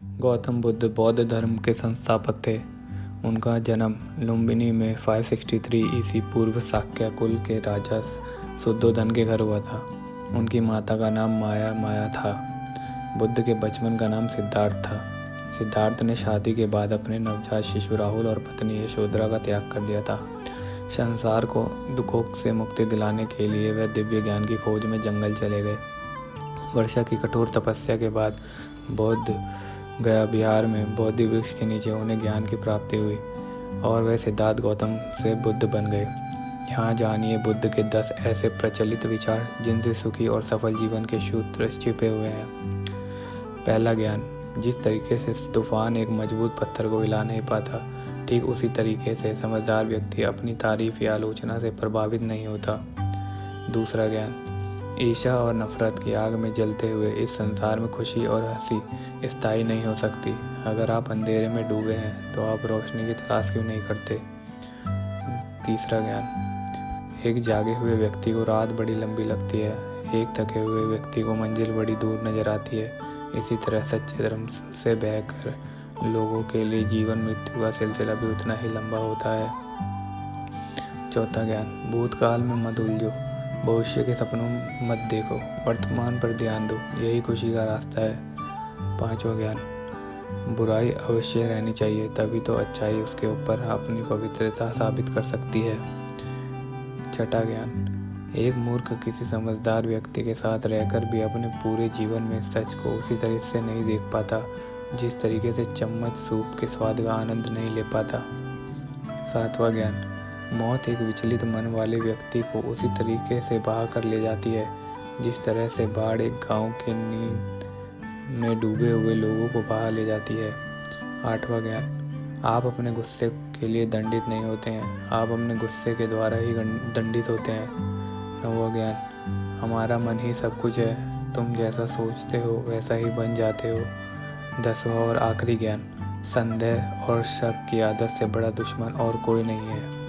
गौतम बुद्ध बौद्ध धर्म के संस्थापक थे। उनका जन्म लुम्बिनी में 563 ईसी पूर्व शाक्य कुल के राजा शुद्धोधन के घर हुआ था। उनकी माता का नाम माया था। बुद्ध के बचपन का नाम सिद्धार्थ था। सिद्धार्थ ने शादी के बाद अपने नवजात शिशु राहुल और पत्नी यशोधरा का त्याग कर दिया था। संसार को दुखों से मुक्ति दिलाने के लिए वह दिव्य ज्ञान की खोज में जंगल चले गए। वर्षा की कठोर तपस्या के बाद बौद्ध गया बिहार में बोधि वृक्ष के नीचे उन्हें ज्ञान की प्राप्ति हुई और वह सिद्धार्थ गौतम से बुद्ध बन गए। यहाँ जानिए बुद्ध के 10 ऐसे प्रचलित विचार जिनसे सुखी और सफल जीवन के सूत्र छिपे हुए हैं। पहला ज्ञान, जिस तरीके से तूफान एक मजबूत पत्थर को हिला नहीं पाता, ठीक उसी तरीके से समझदार व्यक्ति अपनी तारीफ या आलोचना से प्रभावित नहीं होता। दूसरा ज्ञान, ईर्ष्या और नफरत की आग में जलते हुए इस संसार में खुशी और हंसी स्थायी नहीं हो सकती। अगर आप अंधेरे में डूबे हैं तो आप रोशनी की तलाश क्यों नहीं करते। तीसरा ज्ञान, एक जागे हुए व्यक्ति को रात बड़ी लंबी लगती है, एक थके हुए व्यक्ति को मंजिल बड़ी दूर नजर आती है। इसी तरह सच्चे धर्म से बहकर लोगों के लिए जीवन मृत्यु का सिलसिला भी उतना ही लंबा होता है। चौथा ज्ञान, भूतकाल में मत उलझो, भविष्य के सपनों मत देखो, वर्तमान पर ध्यान दो, यही खुशी का रास्ता है। पांचवा ज्ञान, बुराई अवश्य रहनी चाहिए, तभी तो अच्छाई उसके ऊपर अपनी पवित्रता साबित कर सकती है। छठा ज्ञान, एक मूर्ख किसी समझदार व्यक्ति के साथ रहकर भी अपने पूरे जीवन में सच को उसी तरह से नहीं देख पाता जिस तरीके से चम्मच सूप के स्वाद का आनंद नहीं ले पाता। सातवां ज्ञान, मौत एक विचलित मन वाले व्यक्ति को उसी तरीके से बहा कर ले जाती है जिस तरह से बाढ़ एक गांव के नींद में डूबे हुए लोगों को बहा ले जाती है। आठवां ज्ञान, आप अपने गुस्से के लिए दंडित नहीं होते हैं, आप अपने गुस्से के द्वारा ही दंडित होते हैं। नौवां ज्ञान, हमारा मन ही सब कुछ है, तुम जैसा सोचते हो वैसा ही बन जाते हो। 10वां और आखिरी ज्ञान, संदेह और शक की आदत से बड़ा दुश्मन और कोई नहीं है।